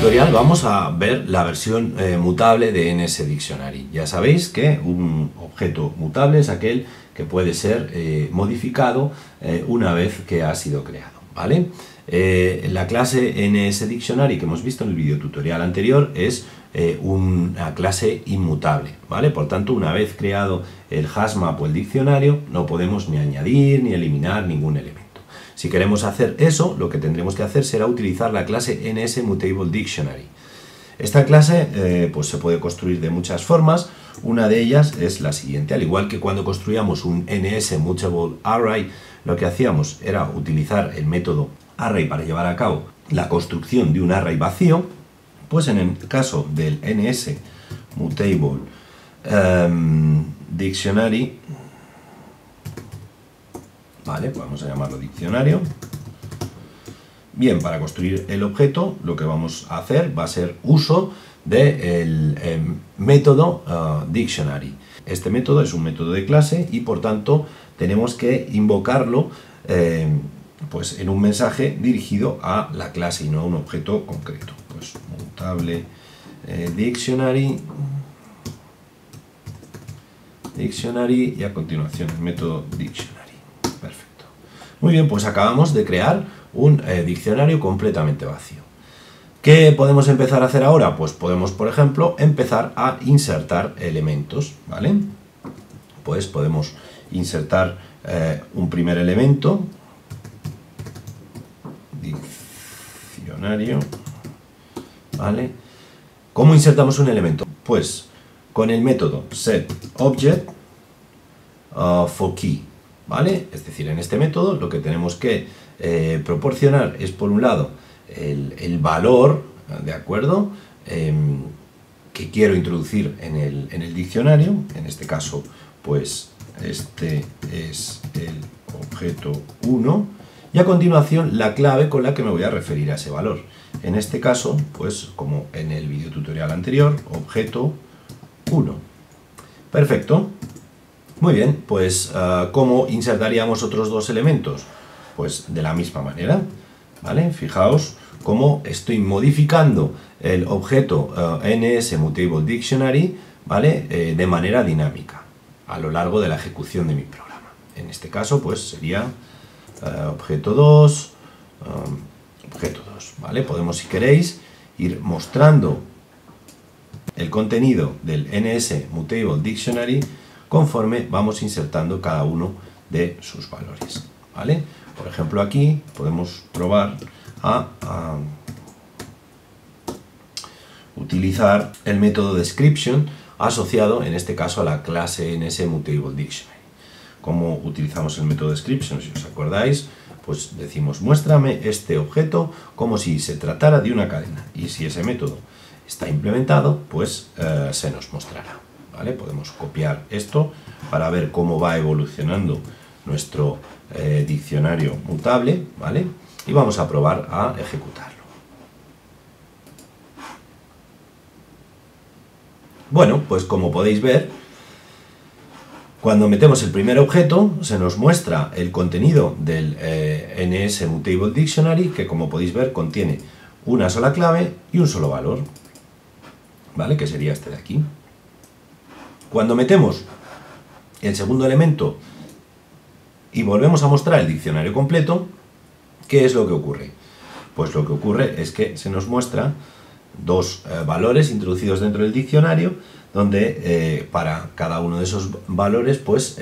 tutorial vamos a ver la versión mutable de NS Dictionary. Ya sabéis que un objeto mutable es aquel que puede ser modificado una vez que ha sido creado, ¿vale? La clase NS Dictionary que hemos visto en el video tutorial anterior es una clase inmutable, ¿vale? Por tanto, una vez creado el hashmap o el diccionario, no podemos ni añadir ni eliminar ningún elemento. Si queremos hacer eso, lo que tendremos que hacer será utilizar la clase NS Mutable Dictionary. Esta clase pues se puede construir de muchas formas. Una de ellas es la siguiente. Al igual que cuando construíamos un NS Mutable Array, lo que hacíamos era utilizar el método array para llevar a cabo la construcción de un array vacío, pues en el caso del NS Mutable Dictionary, vale, vamos a llamarlo diccionario. Bien, para construir el objeto lo que vamos a hacer va a ser uso del método dictionary. Este método es un método de clase y por tanto tenemos que invocarlo pues en un mensaje dirigido a la clase y no a un objeto concreto. Pues mutable dictionary y a continuación el método dictionary. Perfecto. Muy bien, pues acabamos de crear un diccionario completamente vacío. ¿Qué podemos empezar a hacer ahora? Pues podemos, por ejemplo, empezar a insertar elementos, ¿vale? Pues podemos insertar un primer elemento, diccionario, ¿vale? ¿Cómo insertamos un elemento? Pues con el método setObject for key, ¿vale? Es decir, en este método lo que tenemos que proporcionar es, por un lado, el valor, ¿de acuerdo?, que quiero introducir en el diccionario. En este caso, pues este es el objeto 1, y a continuación la clave con la que me voy a referir a ese valor. En este caso, pues como en el video tutorial anterior, objeto 1. Perfecto. Muy bien, pues ¿cómo insertaríamos otros dos elementos? Pues de la misma manera, ¿vale? Fijaos cómo estoy modificando el objeto NS Mutable Dictionary, ¿vale? De manera dinámica a lo largo de la ejecución de mi programa. En este caso, pues sería objeto 2, ¿vale? Podemos, si queréis, ir mostrando el contenido del NS Mutable Dictionary conforme vamos insertando cada uno de sus valores, ¿vale? Por ejemplo, aquí podemos probar a utilizar el método description asociado, en este caso, a la clase NS Mutable Dictionary. ¿Cómo utilizamos el método description? Si os acordáis, pues decimos, muéstrame este objeto como si se tratara de una cadena. Y si ese método está implementado, pues se nos mostrará, ¿vale? Podemos copiar esto para ver cómo va evolucionando nuestro diccionario mutable, ¿vale? Y vamos a probar a ejecutarlo. Bueno, pues como podéis ver, cuando metemos el primer objeto, se nos muestra el contenido del NS Mutable Dictionary, que como podéis ver contiene una sola clave y un solo valor, ¿vale? Que sería este de aquí. Cuando metemos el segundo elemento y volvemos a mostrar el diccionario completo, ¿qué es lo que ocurre? Pues lo que ocurre es que se nos muestra dos valores introducidos dentro del diccionario, donde para cada uno de esos valores pues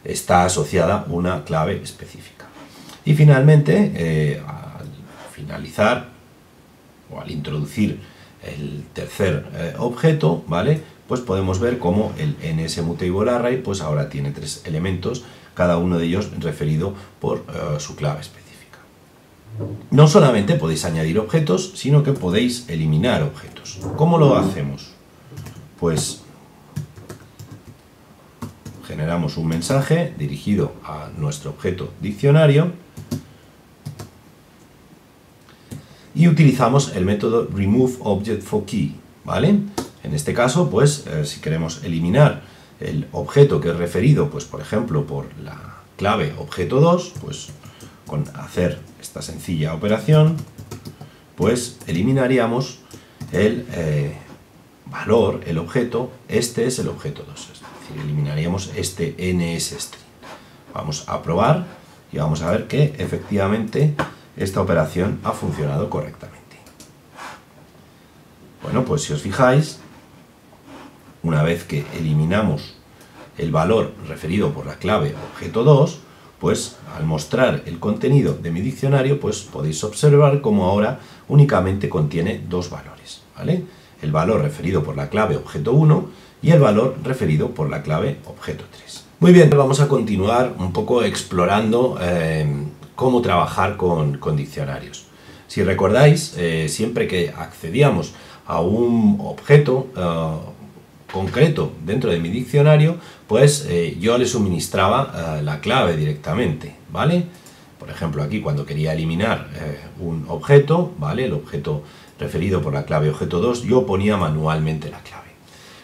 está asociada una clave específica. Y finalmente, al finalizar o al introducir el tercer objeto, ¿vale?, pues podemos ver cómo el NS Mutable Array pues ahora tiene tres elementos, cada uno de ellos referido por su clave específica. No solamente podéis añadir objetos, sino que podéis eliminar objetos. ¿Cómo lo hacemos? Pues generamos un mensaje dirigido a nuestro objeto diccionario y utilizamos el método removeObjectForKey, ¿vale? En este caso, pues si queremos eliminar el objeto que es referido, pues por ejemplo, por la clave objeto 2, pues con hacer esta sencilla operación pues eliminaríamos el valor, el objeto, este es el objeto 2, es decir, eliminaríamos este NSString. Vamos a probar y vamos a ver que efectivamente esta operación ha funcionado correctamente. Bueno, pues si os fijáis, una vez que eliminamos el valor referido por la clave objeto 2, pues al mostrar el contenido de mi diccionario, pues podéis observar cómo ahora únicamente contiene dos valores, ¿vale? El valor referido por la clave objeto 1 y el valor referido por la clave objeto 3. Muy bien, vamos a continuar un poco explorando cómo trabajar con diccionarios. Si recordáis, siempre que accedíamos a un objeto concreto dentro de mi diccionario, pues yo le suministraba la clave directamente, ¿vale? Por ejemplo, aquí cuando quería eliminar un objeto, ¿vale? El objeto referido por la clave objeto 2, yo ponía manualmente la clave.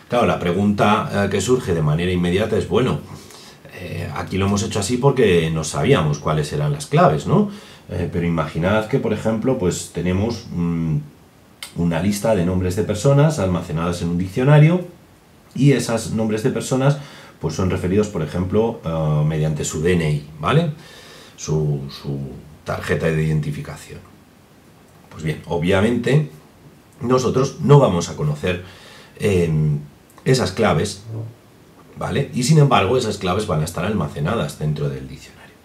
Claro, la pregunta que surge de manera inmediata es, bueno, aquí lo hemos hecho así porque no sabíamos cuáles eran las claves, ¿no? Pero imaginad que, por ejemplo, pues tenemos una lista de nombres de personas almacenadas en un diccionario y esos nombres de personas pues son referidos, por ejemplo, mediante su DNI, ¿vale? Su tarjeta de identificación. Pues bien, obviamente nosotros no vamos a conocer esas claves, ¿vale? Y sin embargo esas claves van a estar almacenadas dentro del diccionario.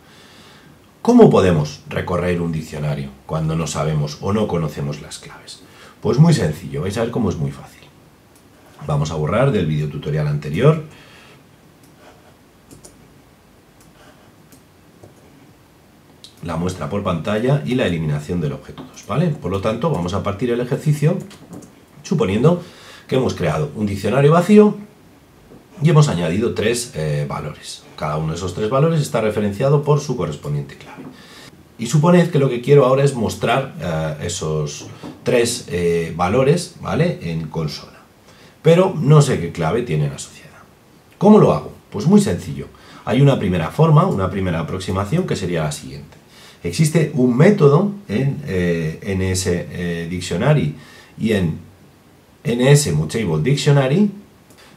¿Cómo podemos recorrer un diccionario cuando no sabemos o no conocemos las claves? Pues muy sencillo, vais a ver cómo es muy fácil. Vamos a borrar del video tutorial anterior. La muestra por pantalla y la eliminación del objeto 2, ¿vale? Por lo tanto, vamos a partir el ejercicio suponiendo que hemos creado un diccionario vacío y hemos añadido tres valores. Cada uno de esos tres valores está referenciado por su correspondiente clave. Y suponed que lo que quiero ahora es mostrar esos tres valores, ¿vale? En consola. Pero no sé qué clave tienen asociada. ¿Cómo lo hago? Pues muy sencillo. Hay una primera forma, una primera aproximación que sería la siguiente. Existe un método en NS Dictionary y en NS Mutable Dictionary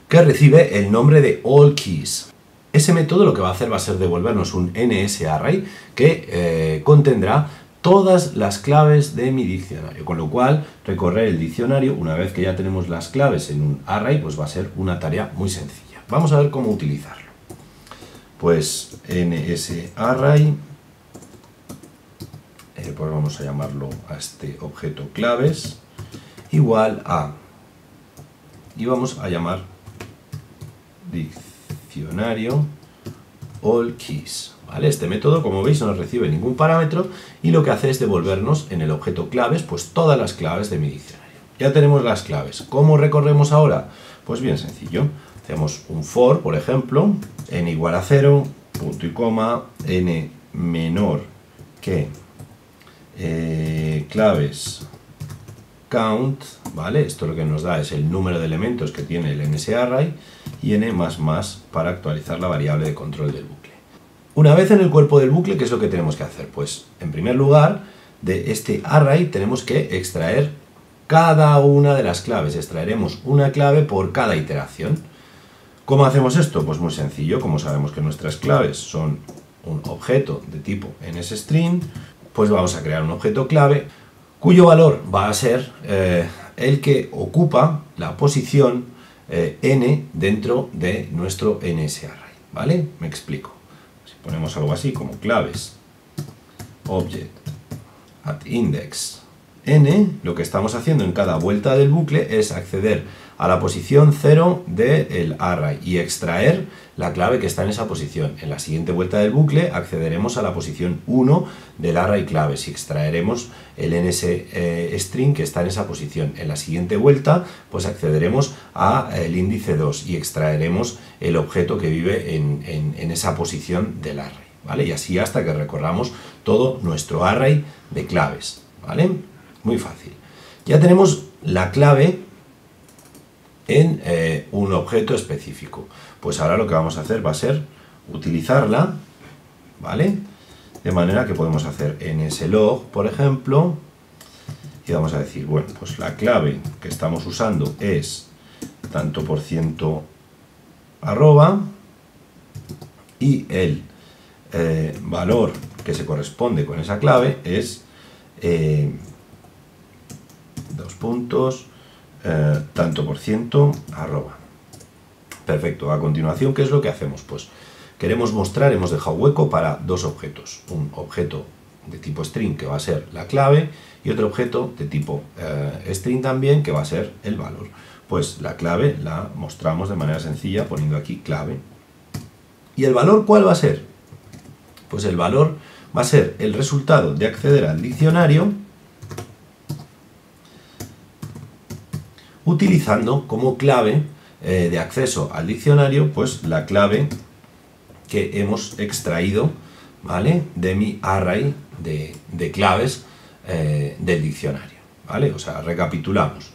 que recibe el nombre de AllKeys. Ese método lo que va a hacer va a ser devolvernos un NSArray que contendrá todas las claves de mi diccionario, con lo cual recorrer el diccionario una vez que ya tenemos las claves en un array pues va a ser una tarea muy sencilla. Vamos a ver cómo utilizarlo. Pues NSArray, pues vamos a llamarlo a este objeto claves, igual a, y vamos a llamar diccionario AllKeys, ¿vale? Este método, como veis, no recibe ningún parámetro y lo que hace es devolvernos en el objeto claves pues todas las claves de mi diccionario. Ya tenemos las claves. ¿Cómo recorremos ahora? Pues bien sencillo. Hacemos un for, por ejemplo, n igual a 0, punto y coma, n menor que claves count, ¿vale? Esto lo que nos da es el número de elementos que tiene el NSArray y n más para actualizar la variable de control del bucle. Una vez en el cuerpo del bucle, ¿qué es lo que tenemos que hacer? Pues, en primer lugar, de este array tenemos que extraer cada una de las claves. Extraeremos una clave por cada iteración. ¿Cómo hacemos esto? Pues muy sencillo. Como sabemos que nuestras claves son un objeto de tipo NSString, pues vamos a crear un objeto clave cuyo valor va a ser el que ocupa la posición n dentro de nuestro NSArray, ¿vale? Me explico. Si ponemos algo así como claves object at index n, lo que estamos haciendo en cada vuelta del bucle es acceder a la posición 0 del array y extraer la clave que está en esa posición. En la siguiente vuelta del bucle accederemos a la posición 1 del array claves y extraeremos el NSString que está en esa posición. En la siguiente vuelta pues accederemos al índice 2 y extraeremos el objeto que vive en esa posición del array, ¿vale? Y así hasta que recorramos todo nuestro array de claves, ¿vale? Muy fácil. Ya tenemos la clave en un objeto específico. Pues ahora lo que vamos a hacer va a ser utilizarla, ¿vale? De manera que podemos hacer nslog, por ejemplo, y vamos a decir, bueno, pues la clave que estamos usando es tanto por ciento arroba y el valor que se corresponde con esa clave es dos puntos tanto por ciento arroba. Perfecto. A continuación, ¿qué es lo que hacemos? Pues queremos mostrar, hemos dejado hueco para dos objetos, un objeto de tipo string que va a ser la clave y otro objeto de tipo string también que va a ser el valor. Pues la clave la mostramos de manera sencilla poniendo aquí clave. ¿Y el valor cuál va a ser? Pues el valor va a ser el resultado de acceder al diccionario utilizando como clave de acceso al diccionario pues la clave que hemos extraído, ¿vale?, de mi array de claves del diccionario, ¿vale? O sea, recapitulamos.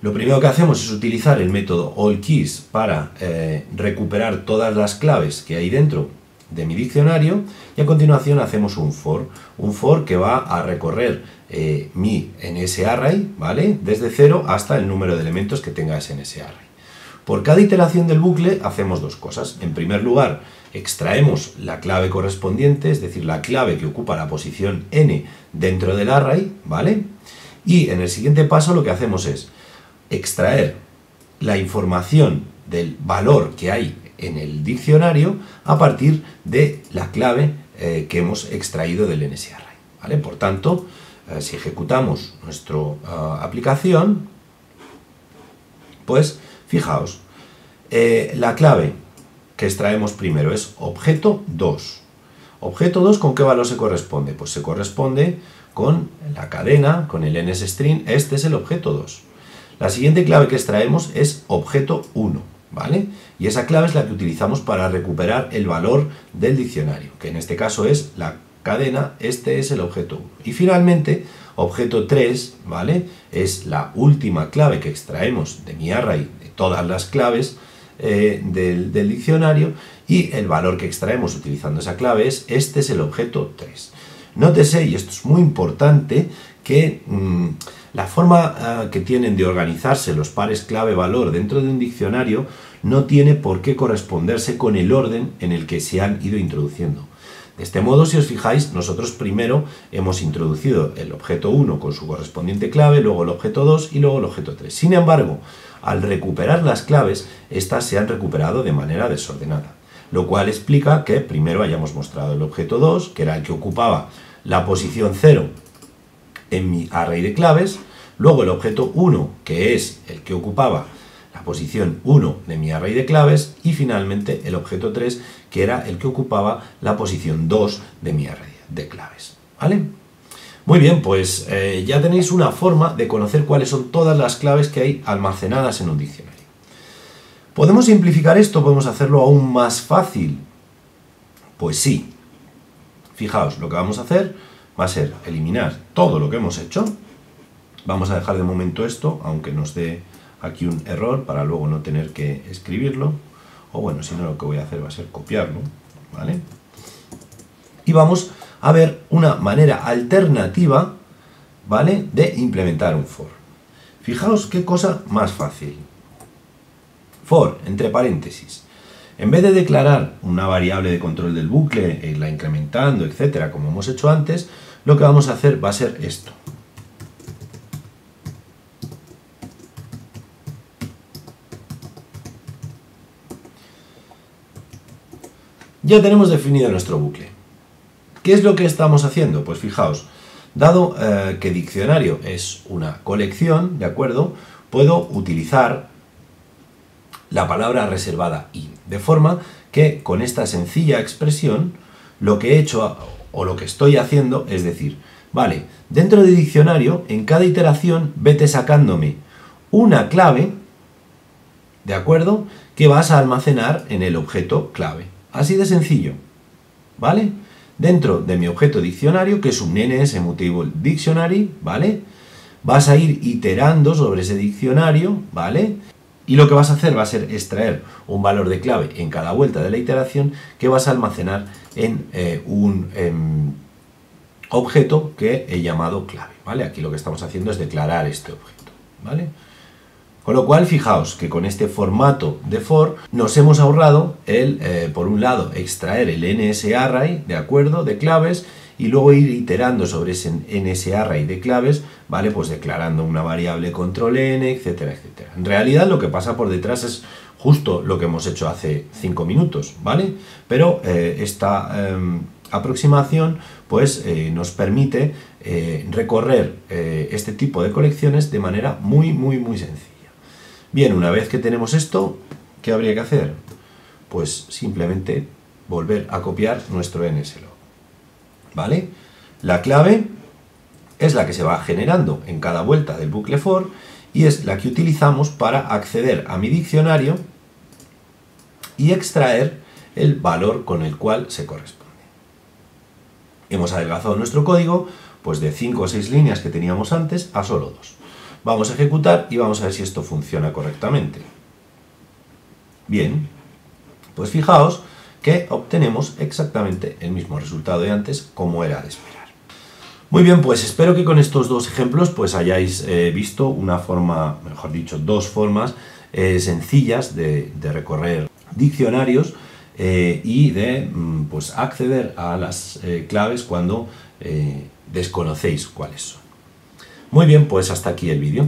Lo primero que hacemos es utilizar el método allKeys para recuperar todas las claves que hay dentro de mi diccionario y a continuación hacemos un for que va a recorrer mi NSArray, ¿vale?, desde 0 hasta el número de elementos que tenga ese NSArray. Por cada iteración del bucle hacemos dos cosas. En primer lugar, extraemos la clave correspondiente, es decir, la clave que ocupa la posición n dentro del array, ¿vale? Y en el siguiente paso lo que hacemos es extraer la información del valor que hay en el diccionario a partir de la clave que hemos extraído del NSArray, ¿vale? Por tanto, si ejecutamos nuestra aplicación, pues fijaos, la clave que extraemos primero es objeto 2. Objeto 2, ¿con qué valor se corresponde? Pues se corresponde con la cadena, con el NSString, este es el objeto 2. La siguiente clave que extraemos es objeto 1, ¿vale? Y esa clave es la que utilizamos para recuperar el valor del diccionario, que en este caso es la cadena, este es el objeto 1. Y finalmente, objeto 3, ¿vale?, es la última clave que extraemos de mi array, de todas las claves del diccionario, y el valor que extraemos utilizando esa clave es, este es el objeto 3. Nótese, y esto es muy importante, que la forma que tienen de organizarse los pares clave-valor dentro de un diccionario no tiene por qué corresponderse con el orden en el que se han ido introduciendo. De este modo, si os fijáis, nosotros primero hemos introducido el objeto 1 con su correspondiente clave, luego el objeto 2 y luego el objeto 3. Sin embargo, al recuperar las claves, estas se han recuperado de manera desordenada, lo cual explica que primero hayamos mostrado el objeto 2, que era el que ocupaba la posición 0 en mi array de claves, luego el objeto 1, que es el que ocupaba la posición 1 de mi array de claves, y finalmente el objeto 3, que era el que ocupaba la posición 2 de mi array de claves, ¿vale? Muy bien, pues ya tenéis una forma de conocer cuáles son todas las claves que hay almacenadas en un diccionario. ¿Podemos simplificar esto? ¿Podemos hacerlo aún más fácil? Pues sí. Fijaos, lo que vamos a hacer va a ser eliminar todo lo que hemos hecho. Vamos a dejar de momento esto, aunque nos dé aquí un error para luego no tener que escribirlo. O bueno, si no, lo que voy a hacer va a ser copiarlo, ¿vale? Y vamos a ver una manera alternativa, ¿vale?, de implementar un for. Fijaos qué cosa más fácil. For, entre paréntesis. En vez de declarar una variable de control del bucle, e irla incrementando, etcétera, como hemos hecho antes, lo que vamos a hacer va a ser esto. Ya tenemos definido nuestro bucle. ¿Qué es lo que estamos haciendo? Pues fijaos, dado que diccionario es una colección, ¿de acuerdo?, puedo utilizar la palabra reservada in, de forma que con esta sencilla expresión lo que he hecho o lo que estoy haciendo es decir, vale, dentro de diccionario, en cada iteración vete sacándome una clave, ¿de acuerdo?, que vas a almacenar en el objeto clave. Así de sencillo, ¿vale? Dentro de mi objeto diccionario, que es un NSMutable Dictionary, ¿vale?, vas a ir iterando sobre ese diccionario, ¿vale?, y lo que vas a hacer va a ser extraer un valor de clave en cada vuelta de la iteración que vas a almacenar en objeto que he llamado clave, ¿vale? Aquí lo que estamos haciendo es declarar este objeto, ¿vale? Con lo cual, fijaos que con este formato de for nos hemos ahorrado por un lado, extraer el NSArray, ¿de acuerdo?, de claves, y luego ir iterando sobre ese NSArray de claves, ¿vale?, pues declarando una variable control n, etcétera, etcétera. En realidad lo que pasa por detrás es justo lo que hemos hecho hace 5 minutos, ¿vale? Pero esta aproximación pues nos permite recorrer este tipo de colecciones de manera muy sencilla. Bien, una vez que tenemos esto, ¿qué habría que hacer? Pues simplemente volver a copiar nuestro nslog, ¿vale? La clave es la que se va generando en cada vuelta del bucle for y es la que utilizamos para acceder a mi diccionario y extraer el valor con el cual se corresponde. Hemos adelgazado nuestro código pues de 5 o 6 líneas que teníamos antes a solo 2. Vamos a ejecutar y vamos a ver si esto funciona correctamente. Bien, pues fijaos que obtenemos exactamente el mismo resultado de antes como era de esperar. Muy bien, pues espero que con estos dos ejemplos pues hayáis visto una forma, mejor dicho, dos formas sencillas de recorrer diccionarios y de pues acceder a las claves cuando desconocéis cuáles son. Muy bien, pues hasta aquí el vídeo.